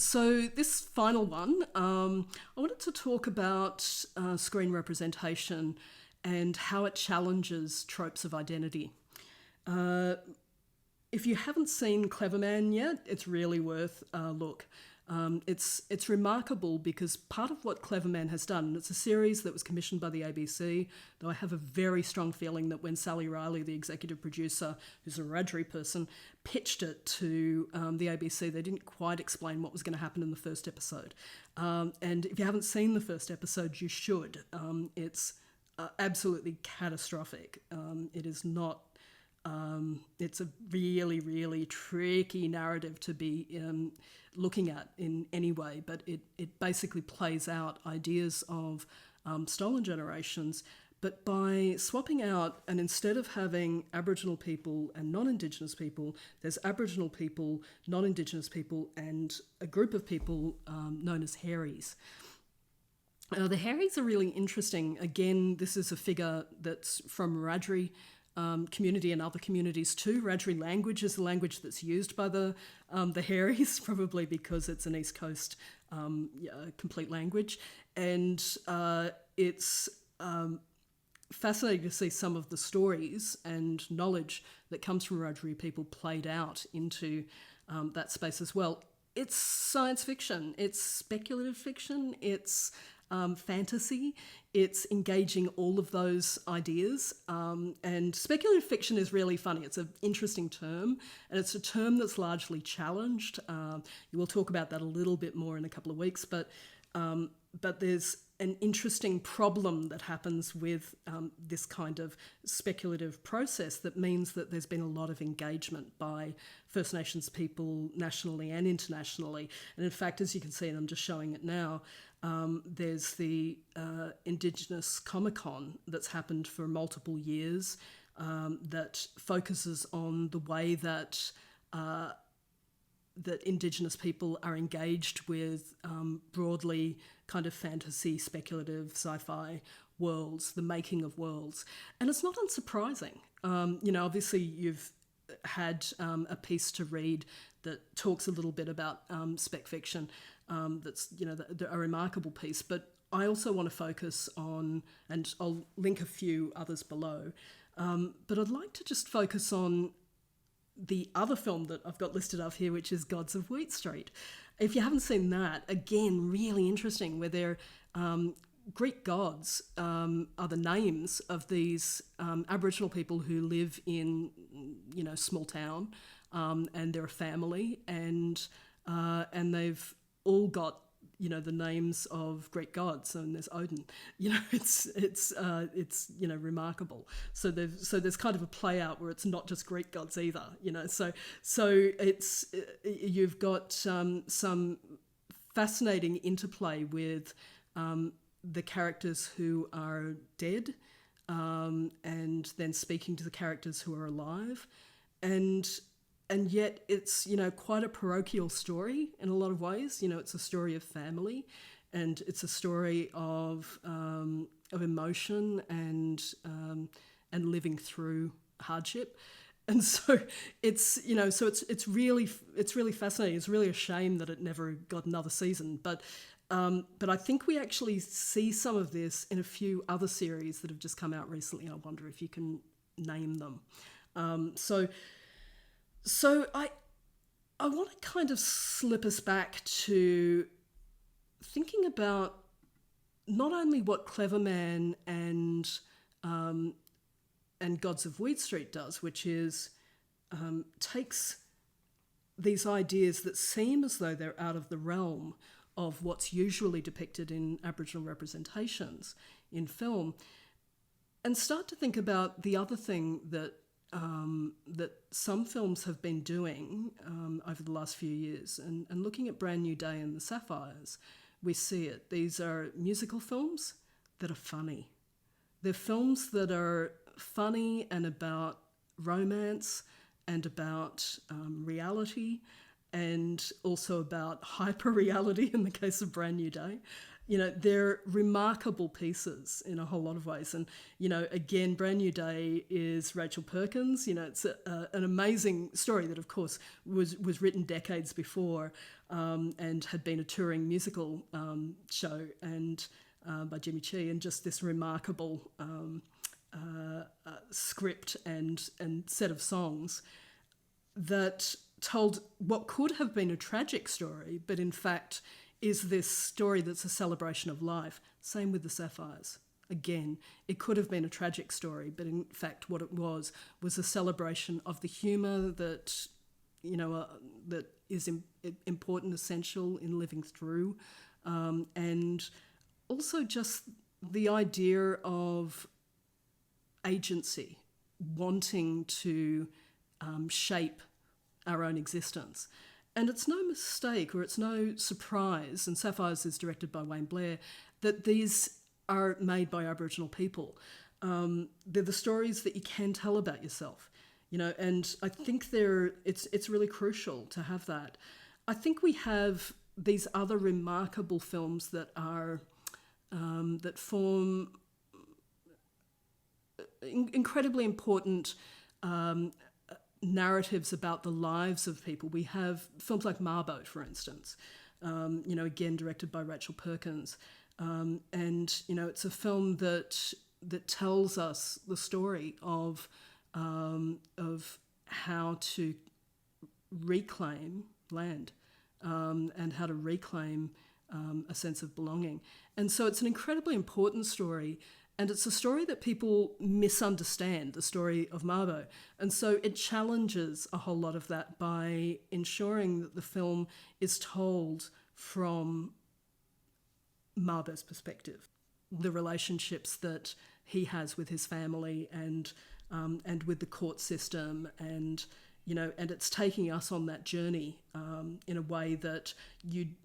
So this final one, I wanted to talk about screen representation and how it challenges tropes of identity. If you haven't seen Clever Man yet, it's really worth a look. It's remarkable because part of what Clever Man has done, and it's a series that was commissioned by the ABC, though I have a very strong feeling that when Sally Riley, the executive producer, who's a Wiradjuri person, pitched it to the ABC, they didn't quite explain what was going to happen in the first episode. And if you haven't seen the first episode, you should. It's absolutely catastrophic. It is not... it's a really, really tricky narrative to be looking at in any way, but it basically plays out ideas of stolen generations, but by swapping out, and instead of having Aboriginal people and non-Indigenous people, there's Aboriginal people, non-Indigenous people, and a group of people known as Hairies. The Hairies are really interesting. Again, this is a figure that's from Wiradjuri community and other communities too. Wiradjuri language is the language that's used by the Hairies, probably because it's an East Coast complete language. And it's fascinating to see some of the stories and knowledge that comes from Wiradjuri people played out into that space as well. It's science fiction, it's speculative fiction, it's fantasy, it's engaging all of those ideas. And speculative fiction is really funny. It's an interesting term, and it's a term that's largely challenged. We'll talk about that a little bit more in a couple of weeks, but there's an interesting problem that happens with this kind of speculative process that means that there's been a lot of engagement by First Nations people nationally and internationally. And in fact, as you can see, and I'm just showing it now, there's the Indigenous Comic-Con that's happened for multiple years that focuses on the way that that Indigenous people are engaged with broadly kind of fantasy, speculative, sci-fi worlds, the making of worlds. And it's not unsurprising. Obviously you've had a piece to read that talks a little bit about spec fiction. That's, a remarkable piece. But I also want to focus on, and I'll link a few others below, but I'd like to just focus on the other film that I've got listed up here, which is Gods of Wheat Street. If you haven't seen that, again, really interesting, where they're Greek gods are the names of these Aboriginal people who live in, small town, and they're a family, and they've all got the names of Greek gods, and there's Odin. It's remarkable. So there's kind of a play out where it's not just Greek gods either. So it's you've got some fascinating interplay with the characters who are dead, and then speaking to the characters who are alive, and yet it's, quite a parochial story in a lot of ways. It's a story of family, and it's a story of emotion and living through hardship. And so it's really fascinating. It's really a shame that it never got another season. But I think we actually see some of this in a few other series that have just come out recently. I wonder if you can name them. So I want to kind of slip us back to thinking about not only what Clever Man and Gods of Wheat Street does, which is takes these ideas that seem as though they're out of the realm of what's usually depicted in Aboriginal representations in film, and start to think about the other thing that some films have been doing over the last few years. And looking at Brand New Day and the Sapphires, we see it. These are musical films that are funny. They're films that are funny and about romance and about reality, and also about hyper-reality in the case of Brand New Day. they're remarkable pieces in a whole lot of ways. And, again, Brand New Day is Rachel Perkins. It's an amazing story that, of course, was written decades before and had been a touring musical show and by Jimmy Chi, and just this remarkable script and set of songs that told what could have been a tragic story, but in fact is this story that's a celebration of life. Same with the Sapphires. Again, it could have been a tragic story, but in fact what it was a celebration of the humour that, that is important, essential in living through, and also just the idea of agency, wanting to shape our own existence. And it's no mistake or it's no surprise, and Sapphires is directed by Wayne Blair, that these are made by Aboriginal people. They're the stories that you can tell about yourself, and I think it's really crucial to have that. I think we have these other remarkable films that are that form incredibly important narratives about the lives of people. We have films like Marbo, for instance, again directed by Rachel Perkins, and it's a film that tells us the story of how to reclaim land and how to reclaim a sense of belonging. And so it's an incredibly important story. And it's a story that people misunderstand, the story of Mabo. And so it challenges a whole lot of that by ensuring that the film is told from Mabo's perspective. The relationships that he has with his family and with the court system, and it's taking us on that journey in a way that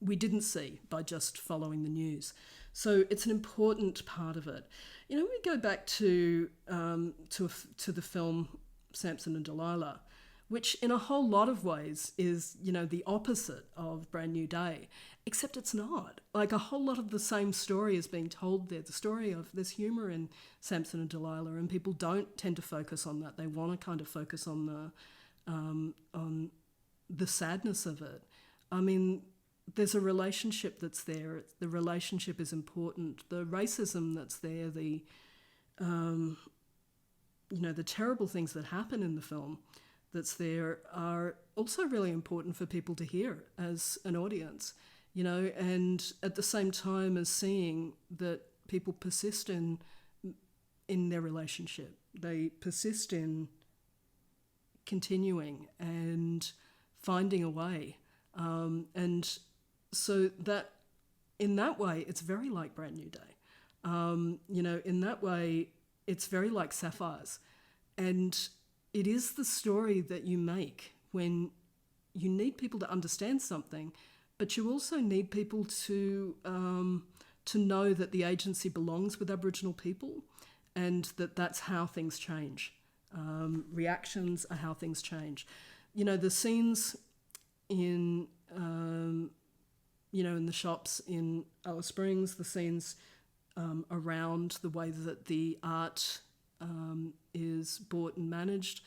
we didn't see by just following the news. So it's an important part of it. We go back to the film Samson and Delilah, which in a whole lot of ways is, the opposite of Brand New Day, except it's not. Like, a whole lot of the same story is being told there. The story of there's humour in Samson and Delilah, and people don't tend to focus on that. They want to kind of focus on the sadness of it. I mean, there's a relationship that's there. The relationship is important. The racism that's there, the terrible things that happen in the film that's there are also really important for people to hear as an audience, and at the same time as seeing that people persist in their relationship. They persist in continuing and finding a way. And so that, in that way, it's very like Brand New Day. In that way, it's very like Sapphires. And it is the story that you make when you need people to understand something, but you also need people to know that the agency belongs with Aboriginal people, and that's how things change. Reactions are how things change. The scenes in in the shops in Alice Springs, the scenes around the way that the art is bought and managed,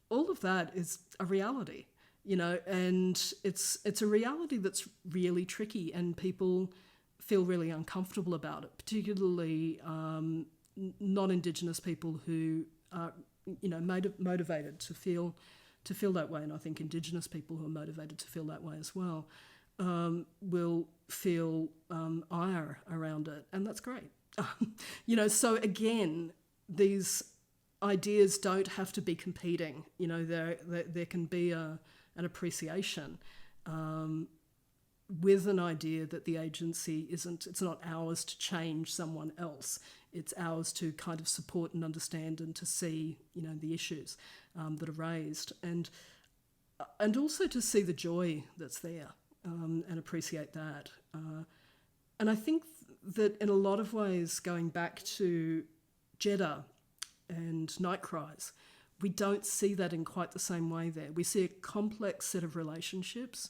all of that is a reality, and it's a reality that's really tricky, and people feel really uncomfortable about it, particularly non-Indigenous people who are motivated to feel that way, and I think Indigenous people who are motivated to feel that way as well will feel ire around it, and that's great. So again, these ideas don't have to be competing. There can be an appreciation with an idea that the agency it's not ours to change someone else. It's ours to kind of support and understand and to see, the issues that are raised, and also to see the joy that's there and appreciate that. And I think that in a lot of ways, going back to Jeddah and Night Cries, we don't see that in quite the same way there. We see a complex set of relationships,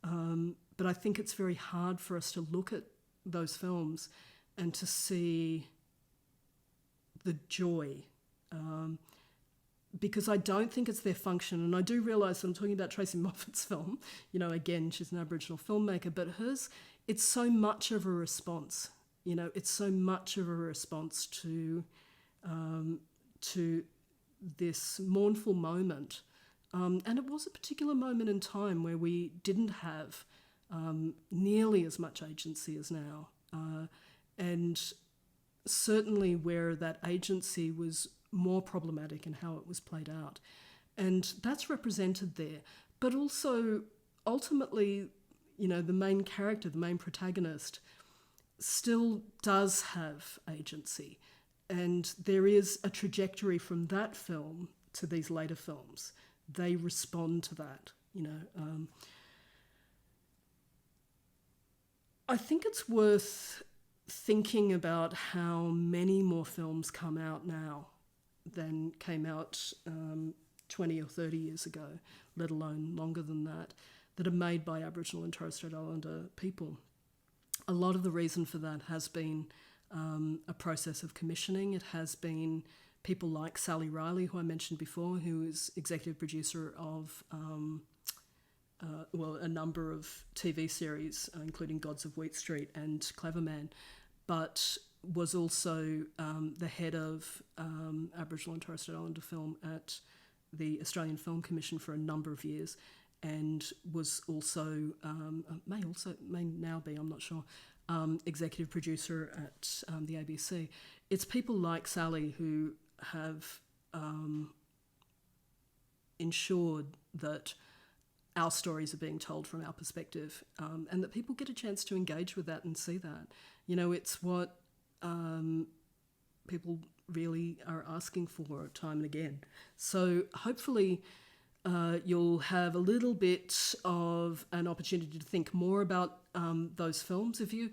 but I think it's very hard for us to look at those films and to see the joy, because I don't think it's their function. And I do realise that I'm talking about Tracy Moffat's film. Again, she's an Aboriginal filmmaker, but hers, it's so much of a response. It's so much of a response to this mournful moment. And it was a particular moment in time where we didn't have nearly as much agency as now. And certainly where that agency was more problematic in how it was played out. And that's represented there. But also, ultimately, the main character, the main protagonist, still does have agency. And there is a trajectory from that film to these later films. They respond to that, I think it's worth thinking about how many more films come out now than came out 20 or 30 years ago, let alone longer than that are made by Aboriginal and Torres Strait Islander people. A lot of the reason for that has been a process of commissioning. It has been people like Sally Riley, who I mentioned before, who is executive producer of a number of TV series, including Gods of Wheat Street and Clever Man, but was also the head of Aboriginal and Torres Strait Islander film at the Australian Film Commission for a number of years, and was also, may now be, I'm not sure, executive producer at the ABC. It's people like Sally who have ensured that our stories are being told from our perspective, and that people get a chance to engage with that and see that. It's what people really are asking for time and again. So hopefully you'll have a little bit of an opportunity to think more about those films. If you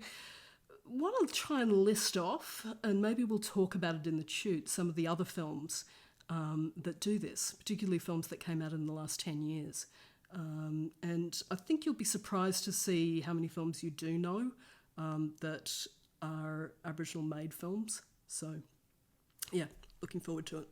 want to try and list off, and maybe we'll talk about it in the Chute, some of the other films that do this, particularly films that came out in the last 10 years. And I think you'll be surprised to see how many films you do know that are Aboriginal-made films. So, yeah, looking forward to it.